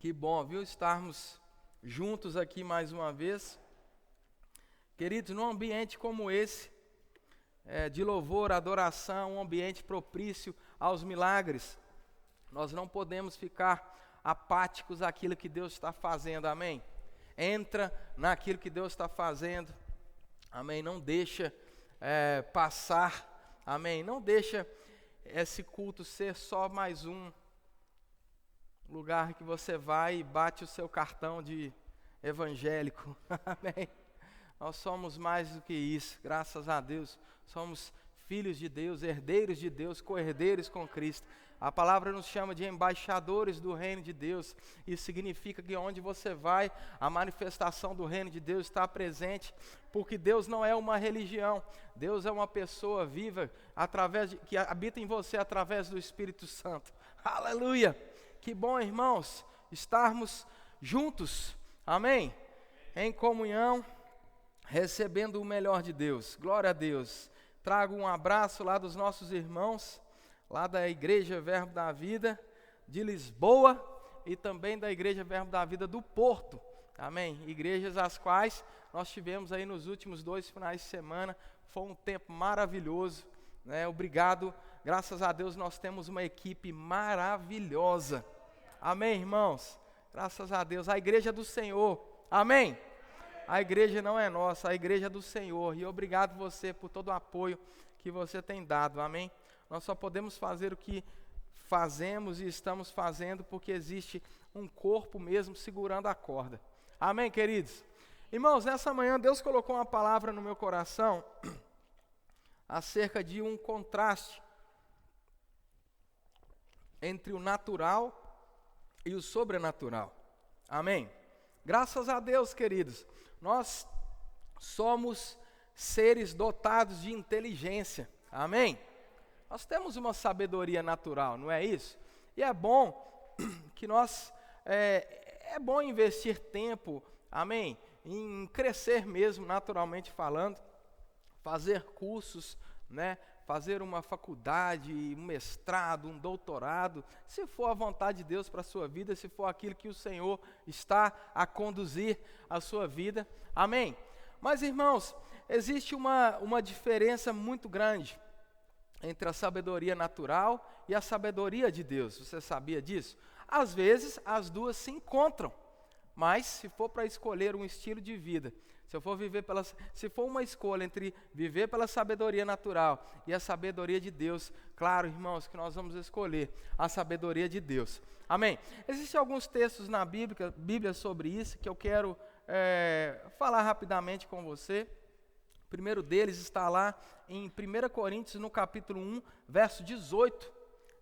Que bom, viu, estarmos juntos aqui mais uma vez. Queridos, num ambiente como esse, de louvor, adoração, um ambiente propício aos milagres, nós não podemos ficar apáticos àquilo que Deus está fazendo, amém? Entra naquilo que Deus está fazendo, amém? Não deixa passar, amém? Não deixa esse culto ser só mais um lugar que você vai e bate o seu cartão de evangélico, amém? Nós somos mais do que isso, graças a Deus, somos filhos de Deus, herdeiros de Deus, co-herdeiros com Cristo. A palavra nos chama de embaixadores do reino de Deus. Isso significa que onde você vai, a manifestação do reino de Deus está presente, porque Deus não é uma religião, Deus é uma pessoa viva, que habita em você através do Espírito Santo. Aleluia! Que bom, irmãos, estarmos juntos, amém? Em comunhão, recebendo o melhor de Deus. Glória a Deus. Trago um abraço lá dos nossos irmãos, lá da Igreja Verbo da Vida de Lisboa e também da Igreja Verbo da Vida do Porto, amém? Igrejas as quais nós tivemos aí nos últimos 2 finais de semana, foi um tempo maravilhoso, né? Obrigado, graças a Deus nós temos uma equipe maravilhosa, amém, irmãos? Graças a Deus, a Igreja do Senhor, amém? A igreja não é nossa, a igreja é do Senhor, e obrigado você por todo o apoio que você tem dado, amém? Nós só podemos fazer o que fazemos e estamos fazendo porque existe um corpo mesmo segurando a corda, amém, queridos? Irmãos, nessa manhã Deus colocou uma palavra no meu coração acerca de um contraste entre o natural e o sobrenatural, amém? Graças a Deus, queridos, nós somos seres dotados de inteligência, amém? Nós temos uma sabedoria natural, não é isso? E é bom que é bom investir tempo, amém? Em crescer mesmo, naturalmente falando, fazer cursos, né? Fazer uma faculdade, um mestrado, um doutorado, se for a vontade de Deus para a sua vida, se for aquilo que o Senhor está a conduzir a sua vida, amém? Mas, irmãos, existe uma diferença muito grande entre a sabedoria natural e a sabedoria de Deus, você sabia disso? Às vezes, as duas se encontram, mas se for para escolher um estilo de vida, se for uma escolha entre viver pela sabedoria natural e a sabedoria de Deus, claro, irmãos, que nós vamos escolher a sabedoria de Deus, amém? Existem alguns textos na Bíblia sobre isso que eu quero falar rapidamente com você. O primeiro deles está lá em 1 Coríntios, no capítulo 1, verso 18,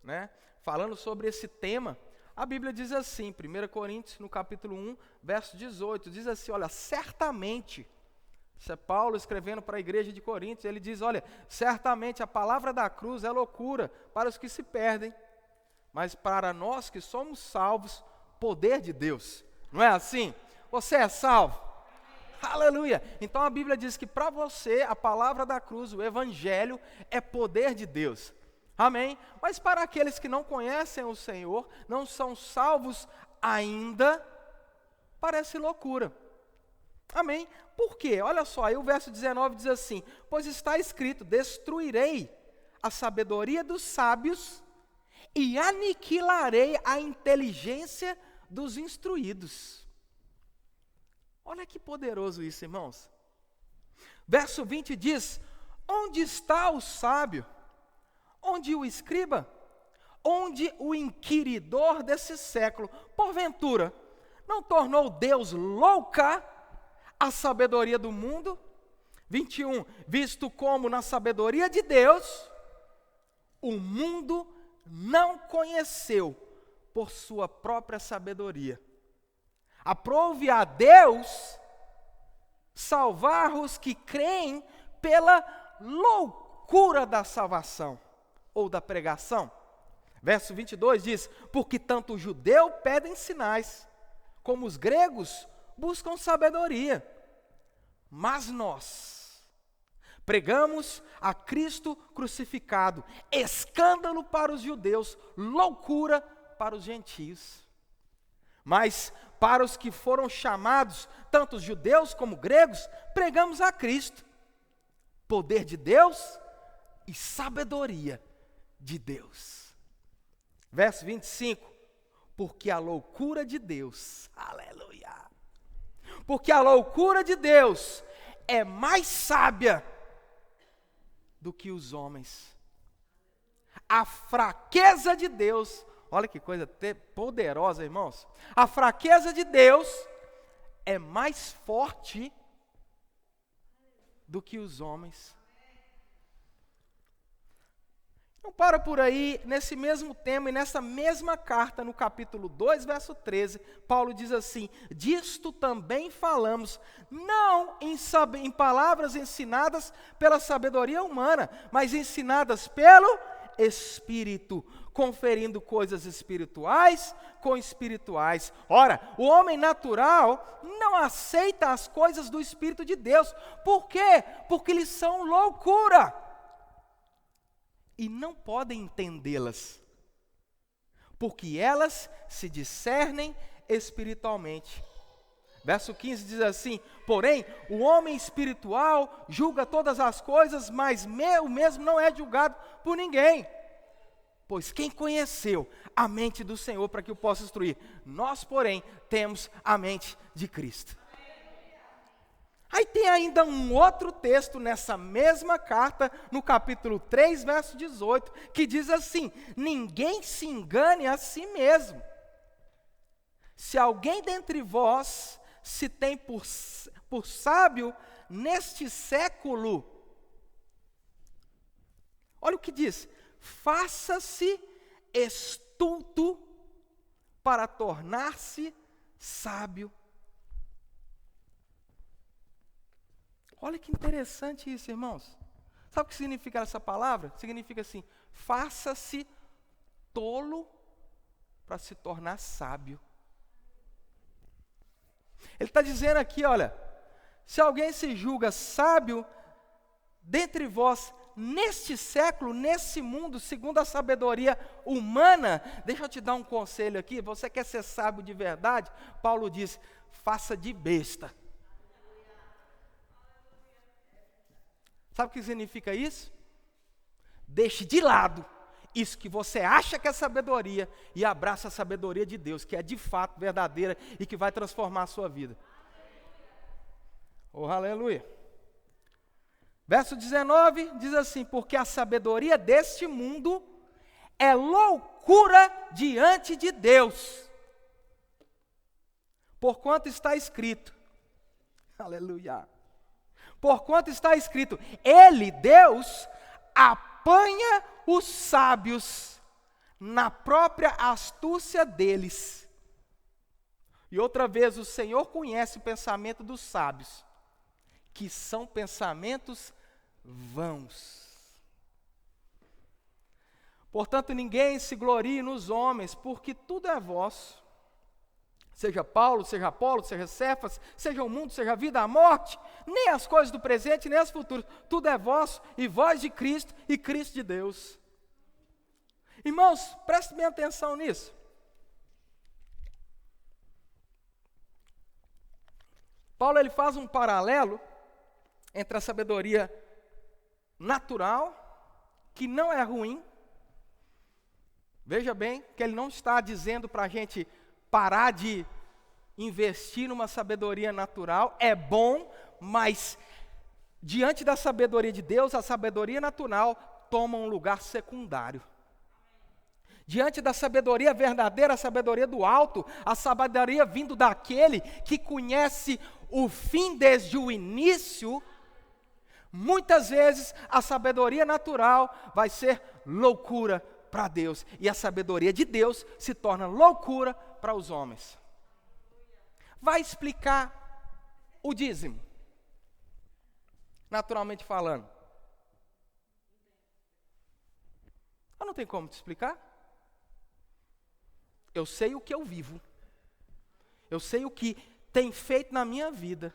né? Falando sobre esse tema. A Bíblia diz assim, 1 Coríntios, no capítulo 1, verso 18, diz assim, olha, certamente, isso é Paulo escrevendo para a igreja de Coríntios, ele diz, olha, certamente a palavra da cruz é loucura para os que se perdem, mas para nós que somos salvos, poder de Deus. Não é assim? Você é salvo? Aleluia! Então a Bíblia diz que para você a palavra da cruz, o evangelho, é poder de Deus. Amém? Mas para aqueles que não conhecem o Senhor, não são salvos ainda, parece loucura. Amém? Por quê? Olha só, aí o verso 19 diz assim, pois está escrito, destruirei a sabedoria dos sábios e aniquilarei a inteligência dos instruídos. Olha que poderoso isso, irmãos. Verso 20 diz, onde está o sábio? Onde o escriba? Onde o inquiridor desse século? Porventura, não tornou Deus louca a sabedoria do mundo? 21, visto como na sabedoria de Deus, o mundo não conheceu por sua própria sabedoria. Aprove a Deus salvar os que creem pela loucura da salvação ou da pregação. Verso 22 diz, porque tanto o judeu pedem sinais, como os gregos buscam sabedoria. Mas nós pregamos a Cristo crucificado, escândalo para os judeus, loucura para os gentios. Mas para os que foram chamados, tanto os judeus como gregos, pregamos a Cristo, poder de Deus e sabedoria de Deus. Verso 25, porque a loucura de Deus, aleluia, porque a loucura de Deus é mais sábia do que os homens. A fraqueza de Deus, olha que coisa poderosa, irmãos. A fraqueza de Deus é mais forte do que os homens. Não para por aí, nesse mesmo tema e nessa mesma carta, no capítulo 2, verso 13, Paulo diz assim: disto também falamos, não em palavras ensinadas pela sabedoria humana, mas ensinadas pelo Espírito, conferindo coisas espirituais com espirituais. Ora, o homem natural não aceita as coisas do Espírito de Deus. Por quê? Porque eles são loucura e não podem entendê-las, porque elas se discernem espiritualmente. Verso 15 diz assim: porém, o homem espiritual julga todas as coisas, mas o mesmo não é julgado por ninguém. Pois quem conheceu a mente do Senhor para que o possa instruir? Nós, porém, temos a mente de Cristo. Aí tem ainda um outro texto nessa mesma carta, no capítulo 3, verso 18, que diz assim: ninguém se engane a si mesmo. Se alguém dentre vós se tem por sábio neste século, olha o que diz: faça-se estulto para tornar-se sábio. Olha que interessante isso, irmãos. Sabe o que significa essa palavra? Significa assim: faça-se tolo para se tornar sábio. Ele está dizendo aqui, olha, se alguém se julga sábio dentre vós, neste século, nesse mundo, segundo a sabedoria humana, deixa eu te dar um conselho aqui, você quer ser sábio de verdade? Paulo diz: faça de besta. Sabe o que significa isso? Deixe de lado isso que você acha que é sabedoria e abraça a sabedoria de Deus, que é de fato verdadeira e que vai transformar a sua vida. Oh, aleluia. Verso 19 diz assim: porque a sabedoria deste mundo é loucura diante de Deus. Porquanto está escrito, aleluia. Porquanto está escrito, Ele, Deus, apanha os sábios na própria astúcia deles. E outra vez, o Senhor conhece o pensamento dos sábios, que são pensamentos vãos. Portanto, ninguém se glorie nos homens, porque tudo é vosso. Seja Paulo, seja Apolo, seja Cefas, seja o mundo, seja a vida, a morte, nem as coisas do presente, nem as futuras. Tudo é vosso, e vós de Cristo, e Cristo de Deus. Irmãos, prestem bem atenção nisso. Paulo ele faz um paralelo entre a sabedoria natural, que não é ruim. Veja bem que ele não está dizendo para a gente parar de investir numa sabedoria natural. É bom, mas diante da sabedoria de Deus, a sabedoria natural toma um lugar secundário. Diante da sabedoria verdadeira, a sabedoria do alto, a sabedoria vindo daquele que conhece o fim desde o início, muitas vezes a sabedoria natural vai ser loucura para Deus, e a sabedoria de Deus se torna loucura para os homens. Vai explicar o dízimo, naturalmente falando. Eu não tenho como te explicar. Eu sei o que eu vivo. Eu sei o que tem feito na minha vida.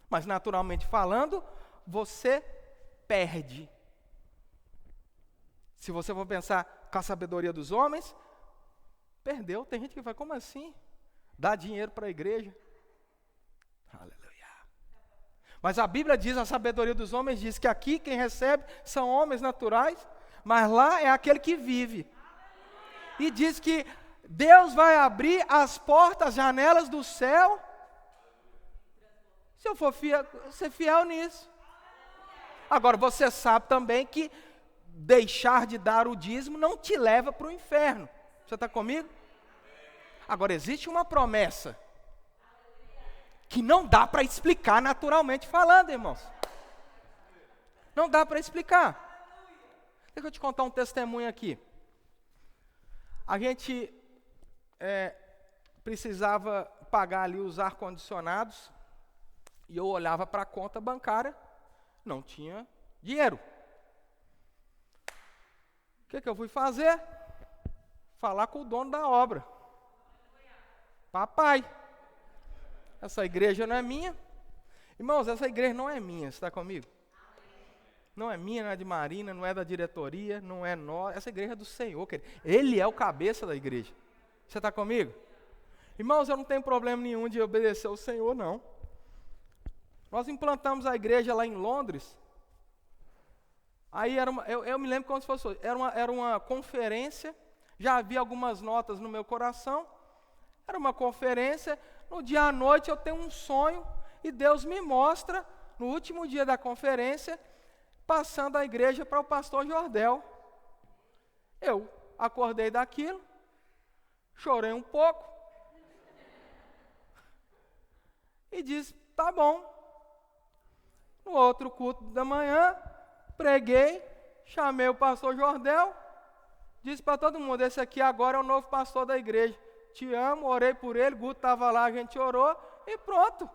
Mas naturalmente falando, você perde. Se você for pensar com a sabedoria dos homens, perdeu. Tem gente que vai, como assim? Dá dinheiro para a igreja. Aleluia. Mas a Bíblia diz, a sabedoria dos homens diz que aqui quem recebe são homens naturais, mas lá é aquele que vive. E diz que Deus vai abrir as portas, as janelas do céu, se eu for ser fiel nisso. Agora, você sabe também que deixar de dar o dízimo não te leva para o inferno. Você está comigo? Agora, existe uma promessa que não dá para explicar naturalmente falando, irmãos. Não dá para explicar. Deixa eu te contar um testemunho aqui. A gente precisava pagar ali os ar-condicionados e eu olhava para a conta bancária, não tinha dinheiro. O que eu fui fazer? Falar com o dono da obra. Papai, essa igreja não é minha. Irmãos, essa igreja não é minha, você está comigo? Não é minha, não é de Marina, não é da diretoria, não é nossa. Essa igreja é do Senhor, querido. Ele é o cabeça da igreja. Você está comigo? Irmãos, eu não tenho problema nenhum de obedecer ao Senhor, não. Nós implantamos a igreja lá em Londres. Aí eu me lembro como se fosse hoje. Era uma conferência, já havia algumas notas no meu coração. Era uma conferência, no dia à noite eu tenho um sonho, e Deus me mostra, no último dia da conferência, passando a igreja para o pastor Jordel. Eu acordei daquilo, chorei um pouco, e disse, tá bom. No outro culto da manhã, preguei, chamei o pastor Jordel, disse para todo mundo, esse aqui agora é o novo pastor da igreja. Te amo, orei por ele, Guto estava lá, a gente orou, e pronto.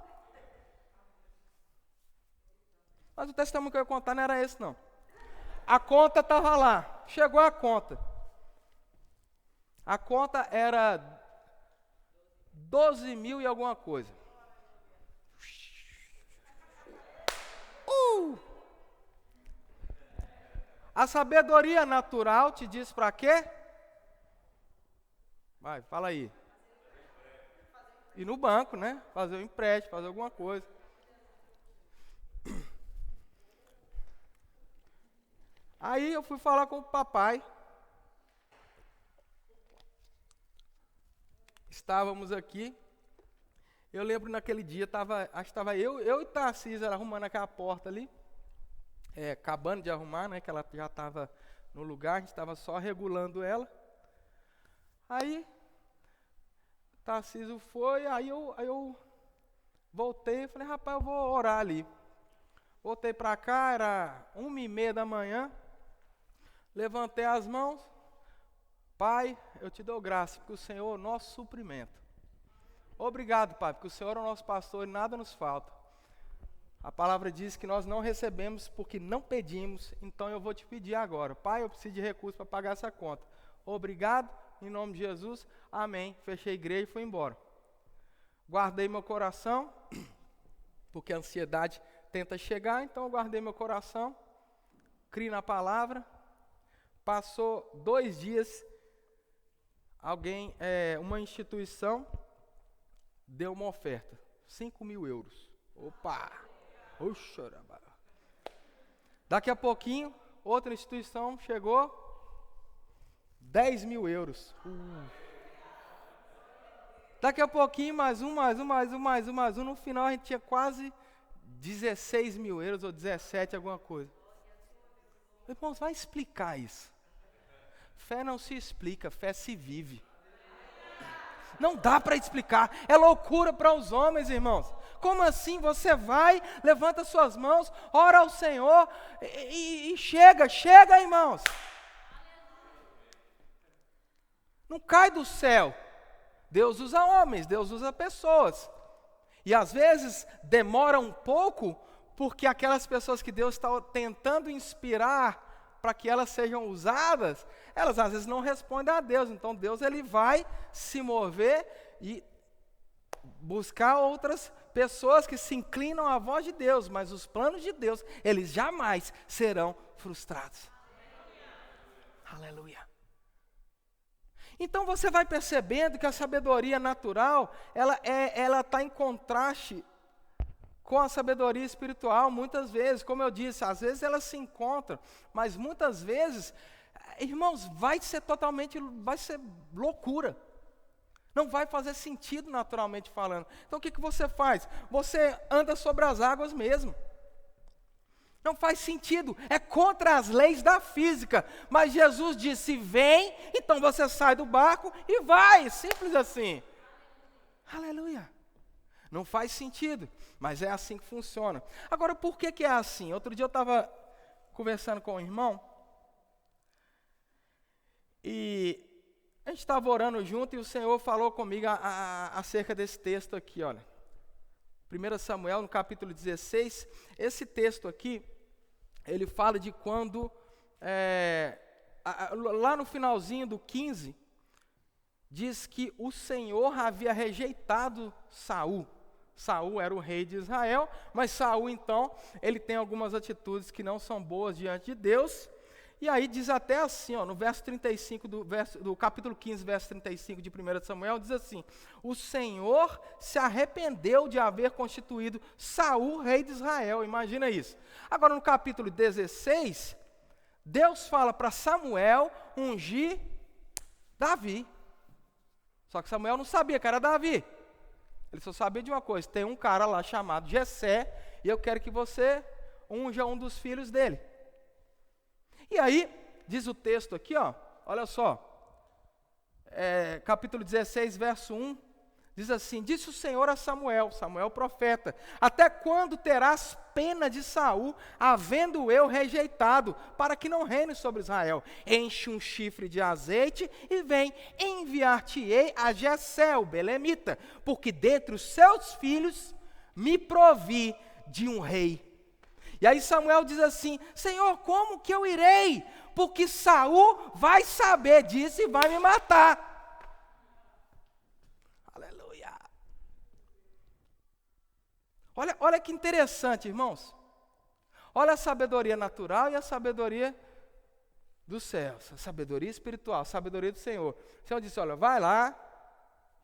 Mas o testemunho que eu ia contar não era esse, não. A conta estava lá, chegou a conta. A conta era 12 mil e alguma coisa. A sabedoria natural te diz para quê? Vai, fala aí. Ir no banco, né? Fazer um empréstimo, fazer alguma coisa. Aí eu fui falar com o papai. Estávamos aqui. Eu lembro naquele dia, acho que estava eu e Tarcísio arrumando aquela porta ali. Acabando de arrumar, né? Que ela já estava no lugar, a gente estava só regulando ela. Aí, Tarcísio foi, aí eu voltei, falei, rapaz, eu vou orar ali. Voltei para cá, era 1h30 da manhã, levantei as mãos, Pai, eu te dou graça, porque o Senhor é o nosso suprimento. Obrigado, Pai, porque o Senhor é o nosso pastor e nada nos falta. A palavra diz que nós não recebemos porque não pedimos, então eu vou te pedir agora. Pai, eu preciso de recursos para pagar essa conta. Obrigado, em nome de Jesus, amém. Fechei a igreja e fui embora. Guardei meu coração, porque a ansiedade tenta chegar, então eu guardei meu coração, criei na palavra. Passou 2 dias, uma instituição deu uma oferta, 5.000 euros. Opa! Oxarabá. Daqui a pouquinho, outra instituição chegou, 10.000 euros. Daqui a pouquinho, mais um. No final a gente tinha quase 16.000 euros ou 17, alguma coisa. Irmãos, vai explicar isso. Fé não se explica, fé se vive. Não dá para explicar, é loucura para os homens, irmãos. Como assim? Você vai, levanta suas mãos, ora ao Senhor e chega, irmãos. Não cai do céu. Deus usa homens, Deus usa pessoas. E às vezes demora um pouco, porque aquelas pessoas que Deus está tentando inspirar para que elas sejam usadas, elas às vezes não respondem a Deus. Então Deus ele vai se mover e buscar outras pessoas que se inclinam à voz de Deus, mas os planos de Deus, eles jamais serão frustrados. Aleluia. Então você vai percebendo que a sabedoria natural, ela está em contraste com a sabedoria espiritual, muitas vezes, como eu disse, às vezes elas se encontram, mas muitas vezes, irmãos, vai ser loucura. Não vai fazer sentido naturalmente falando. Então o que você faz? Você anda sobre as águas mesmo. Não faz sentido, é contra as leis da física. Mas Jesus disse, vem, então você sai do barco e vai, simples assim. Aleluia. Não faz sentido, mas é assim que funciona. Agora, por que é assim? Outro dia eu estava conversando com um irmão, e a gente estava orando junto, e o Senhor falou comigo acerca desse texto aqui, olha. 1 Samuel, no capítulo 16, esse texto aqui, ele fala de quando, lá no finalzinho do 15, diz que o Senhor havia rejeitado Saul. Saul era o rei de Israel, mas Saul, então, ele tem algumas atitudes que não são boas diante de Deus. E aí diz até assim, ó, no verso 35 do capítulo 15, verso 35 de 1 Samuel, diz assim, o Senhor se arrependeu de haver constituído Saul, rei de Israel. Imagina isso. Agora no capítulo 16, Deus fala para Samuel ungir Davi. Só que Samuel não sabia que era Davi. Ele só sabia de uma coisa, tem um cara lá chamado Jessé, e eu quero que você unja um dos filhos dele. E aí, diz o texto aqui, ó, olha só, capítulo 16, verso 1, diz assim, disse o Senhor a Samuel, Samuel profeta, até quando terás pena de Saul, havendo eu rejeitado, para que não reine sobre Israel? Enche um chifre de azeite e vem, enviar-te-ei a Jessé, o belemita, porque dentre os seus filhos me provi de um rei. E aí Samuel diz assim, Senhor, como que eu irei? Porque Saul vai saber disso e vai me matar. Aleluia. Olha que interessante, irmãos. Olha a sabedoria natural e a sabedoria dos céus. A sabedoria espiritual, a sabedoria do Senhor. O Senhor disse, olha, vai lá.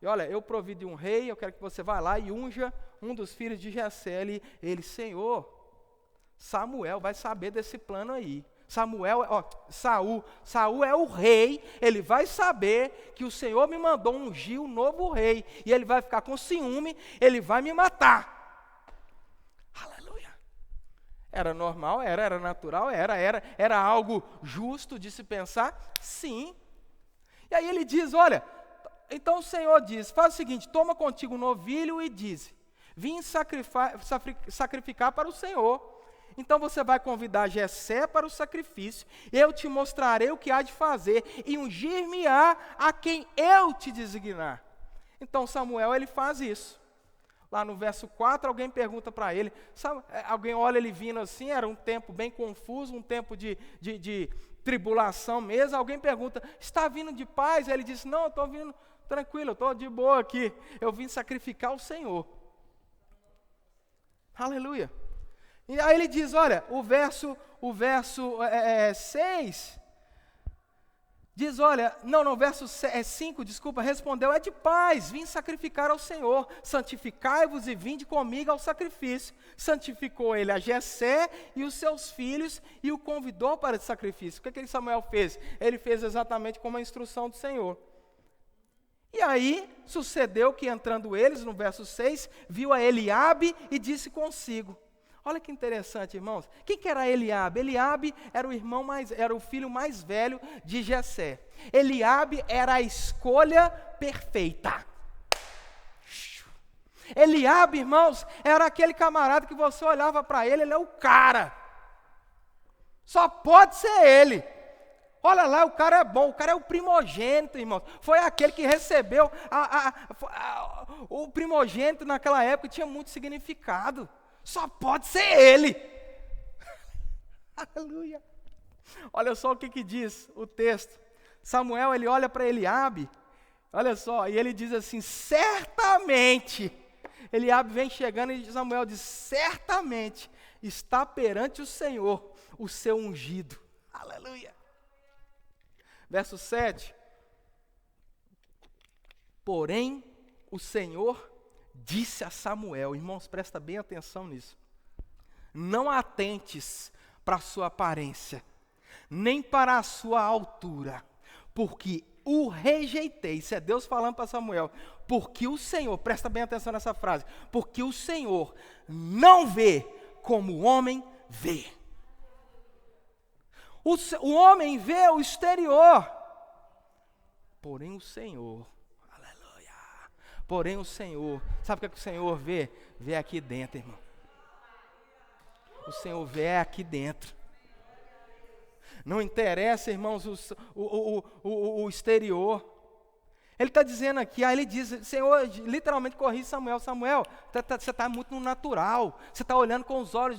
E olha, eu provi de um rei, eu quero que você vá lá e unja um dos filhos de Jessé. Ele, Senhor, Samuel vai saber desse plano aí. Saul é o rei, ele vai saber que o Senhor me mandou ungir o novo rei, e ele vai ficar com ciúme, ele vai me matar. Aleluia. Era normal, era natural, era algo justo de se pensar? Sim. E aí ele diz, olha, então o Senhor diz, faz o seguinte, toma contigo um novilho e diz, vim sacrificar para o Senhor. Então você vai convidar Jessé para o sacrifício, eu te mostrarei o que há de fazer, e ungir-me-á a quem eu te designar. Então Samuel, ele faz isso. Lá no verso 4, alguém pergunta para ele, alguém olha ele vindo assim, era um tempo bem confuso, um tempo de tribulação mesmo, alguém pergunta, está vindo de paz? Ele diz, não, eu estou vindo tranquilo, eu estou de boa aqui, eu vim sacrificar o Senhor. Aleluia. E aí ele diz, olha, o verso 6, diz, olha, no verso 5, desculpa, respondeu, é de paz, vim sacrificar ao Senhor, santificai-vos e vinde comigo ao sacrifício. Santificou ele a Jessé e os seus filhos e o convidou para esse sacrifício. O que Samuel fez? Ele fez exatamente como a instrução do Senhor. E aí, sucedeu que entrando eles, no verso 6, viu a Eliabe e disse consigo. Olha que interessante, irmãos. Quem que era Eliabe? Eliabe era era o filho mais velho de Jessé. Eliabe era a escolha perfeita. Eliabe, irmãos, era aquele camarada que você olhava para ele é o cara. Só pode ser ele. Olha lá, o cara é bom, o cara é o primogênito, irmãos. Foi aquele que recebeu, o primogênito naquela época tinha muito significado. Só pode ser ele. Aleluia. Olha só o que diz o texto. Samuel, ele olha para Eliabe, olha só, e ele diz assim, certamente. Eliabe vem chegando e Samuel diz, certamente está perante o Senhor o seu ungido. Aleluia. Verso 7. Porém, o Senhor disse a Samuel, irmãos, presta bem atenção nisso. Não atentes para a sua aparência, nem para a sua altura, porque o rejeitei. Isso é Deus falando para Samuel. Porque o Senhor, presta bem atenção nessa frase, porque o Senhor não vê como o homem vê. O homem vê o exterior, porém o Senhor, aleluia, porém o Senhor, sabe o que o Senhor vê? Vê aqui dentro, irmão. O Senhor vê aqui dentro. Não interessa, irmãos, o exterior. Ele está dizendo aqui, aí ele diz, Senhor, literalmente corrige Samuel. Samuel, você está muito no natural. Você está olhando com os olhos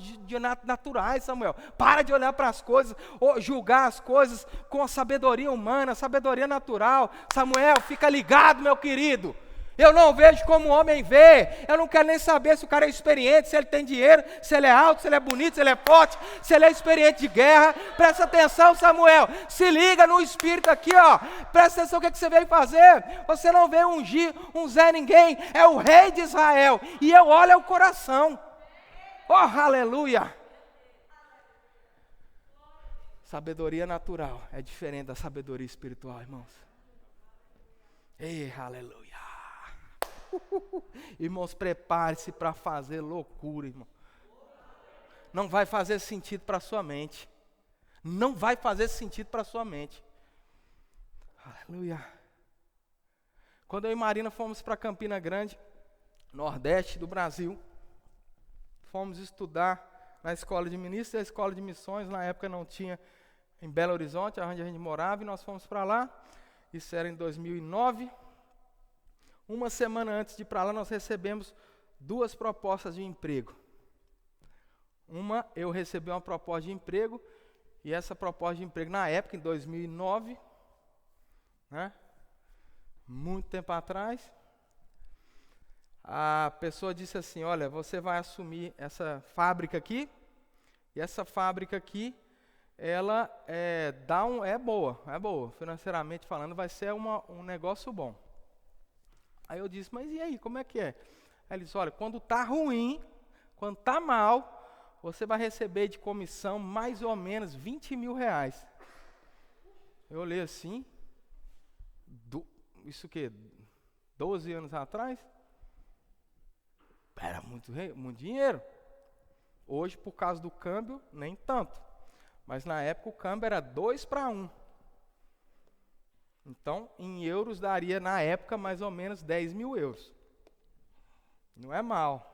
naturais, Samuel. Para de olhar para as coisas, ou julgar as coisas com a sabedoria humana, a sabedoria natural. Samuel, fica ligado, meu querido. Eu não vejo como o homem vê. Eu não quero nem saber se o cara é experiente, se ele tem dinheiro, se ele é alto, se ele é bonito, se ele é forte, se ele é experiente de guerra. Presta atenção, Samuel. Se liga no espírito aqui, ó. Presta atenção o que você veio fazer. Você não veio ungir um Zé Ninguém. É o rei de Israel. E eu olho o coração. Oh, aleluia. Sabedoria natural é diferente da sabedoria espiritual, irmãos. Ei, aleluia. Irmãos, prepare-se para fazer loucura, irmão. Não vai fazer sentido para a sua mente. Não vai fazer sentido para a sua mente. Aleluia. Quando eu e Marina fomos para Campina Grande, nordeste do Brasil, fomos estudar na escola de ministros e a escola de missões. Na época não tinha em Belo Horizonte, onde a gente morava, e nós fomos para lá. Isso era em 2009. Uma semana antes de ir para lá, nós recebemos 2 propostas de emprego. Eu recebi uma proposta de emprego, e essa proposta de emprego, na época, em 2009, né, muito tempo atrás, a pessoa disse assim, olha, você vai assumir essa fábrica aqui, e essa fábrica aqui, ela é boa, financeiramente falando, vai ser um negócio bom. Aí eu disse, mas e aí, como é que é? Aí ele disse, olha, quando está ruim, quando está mal, você vai receber de comissão mais ou menos 20 mil reais. Eu olhei assim, isso o quê? 12 anos atrás? Era muito dinheiro. Hoje, por causa do câmbio, nem tanto. Mas na época o câmbio era 2-1. Então, em euros, daria, na época, mais ou menos 10 mil euros. Não é mal.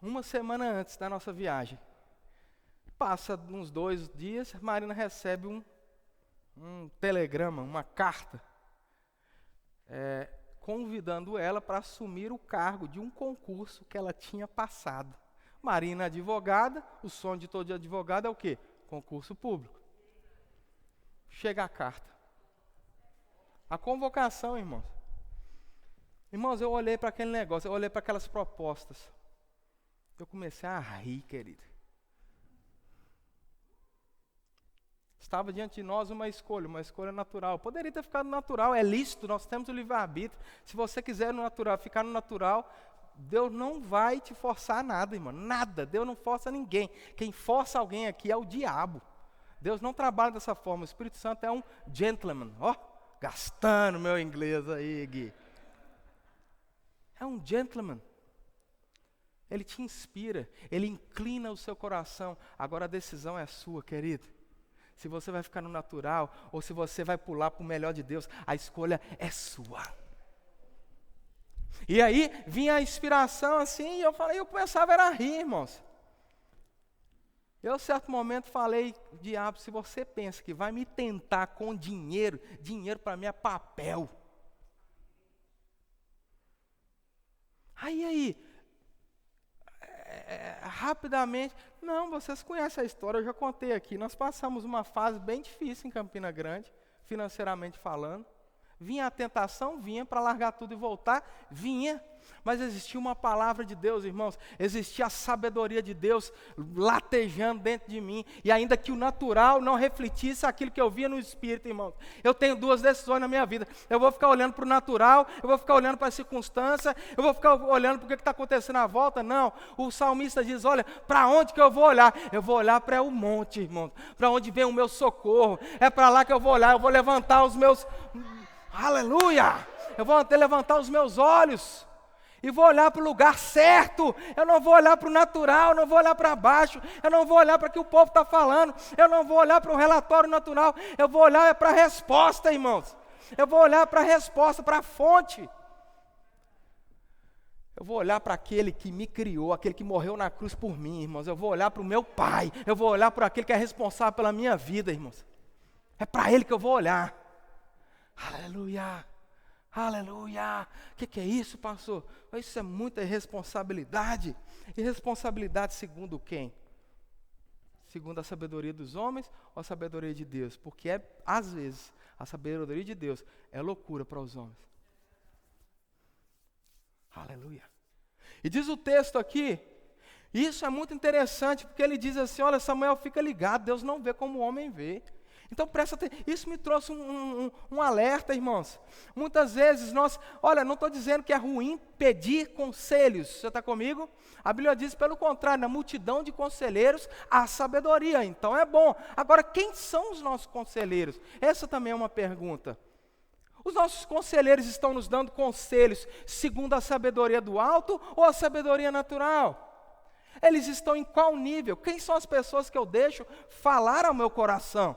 Uma semana antes da nossa viagem, passa uns 2 dias, Marina recebe um telegrama, uma carta, convidando ela para assumir o cargo de um concurso que ela tinha passado. Marina, advogada, o sonho de todo advogado é o quê? Concurso público. Chega a carta. A convocação, irmãos. Irmãos, eu olhei para aquele negócio, eu olhei para aquelas propostas. Eu comecei a rir, querido. Estava diante de nós uma escolha natural. Poderia ter ficado natural, é lícito, nós temos o livre-arbítrio. Se você quiser no natural, ficar no natural, Deus não vai te forçar nada, irmão, nada. Deus não força ninguém. Quem força alguém aqui é o diabo. Deus não trabalha dessa forma. O Espírito Santo é um gentleman. Gastando meu inglês aí, Gui. É um gentleman. Ele te inspira, ele inclina o seu coração. Agora a decisão é sua, querido. Se você vai ficar no natural ou se você vai pular para o melhor de Deus, a escolha é sua. E aí vinha a inspiração assim, e eu começava a rir, irmãos. Eu, em certo momento, falei, diabo, se você pensa que vai me tentar com dinheiro para mim é papel. Aí, rapidamente, não, vocês conhecem a história, eu já contei aqui, nós passamos uma fase bem difícil em Campina Grande, financeiramente falando, Vinha a tentação, vinha para largar tudo e voltar, vinha. Mas existia uma palavra de Deus, irmãos, existia a sabedoria de Deus latejando dentro de mim, e ainda que o natural não refletisse aquilo que eu via no Espírito, irmãos, eu tenho duas decisões na minha vida: eu vou ficar olhando para o natural, eu vou ficar olhando para a circunstância, eu vou ficar olhando para o que está acontecendo à volta. Não, o salmista diz: olha, para onde que eu vou olhar? Eu vou olhar para o monte, irmãos, para onde vem o meu socorro, é para lá que eu vou olhar, eu vou levantar os meus, aleluia, eu vou levantar os meus olhos, e vou olhar para o lugar certo. Eu não vou olhar para o natural, eu não vou olhar para baixo, eu não vou olhar para o que o povo está falando, eu não vou olhar para o relatório natural, eu vou olhar para a resposta, irmãos. Eu vou olhar para a resposta, para a fonte. Eu vou olhar para aquele que me criou, aquele que morreu na cruz por mim, irmãos. Eu vou olhar para o meu Pai, eu vou olhar para aquele que é responsável pela minha vida, irmãos. É para Ele que eu vou olhar. Aleluia. Aleluia! O que é isso, pastor? Isso é muita irresponsabilidade. Irresponsabilidade segundo quem? Segundo a sabedoria dos homens ou a sabedoria de Deus? Porque às vezes, a sabedoria de Deus é loucura para os homens. Aleluia! E diz o texto aqui, isso é muito interessante, porque ele diz assim: olha, Samuel, fica ligado, Deus não vê como o homem vê. Então presta atenção, isso me trouxe um alerta, irmãos. Muitas vezes olha, não estou dizendo que é ruim pedir conselhos, você está comigo? A Bíblia diz, pelo contrário, na multidão de conselheiros há sabedoria, então é bom. Agora, quem são os nossos conselheiros? Essa também é uma pergunta. Os nossos conselheiros estão nos dando conselhos segundo a sabedoria do alto ou a sabedoria natural? Eles estão em qual nível? Quem são as pessoas que eu deixo falar ao meu coração?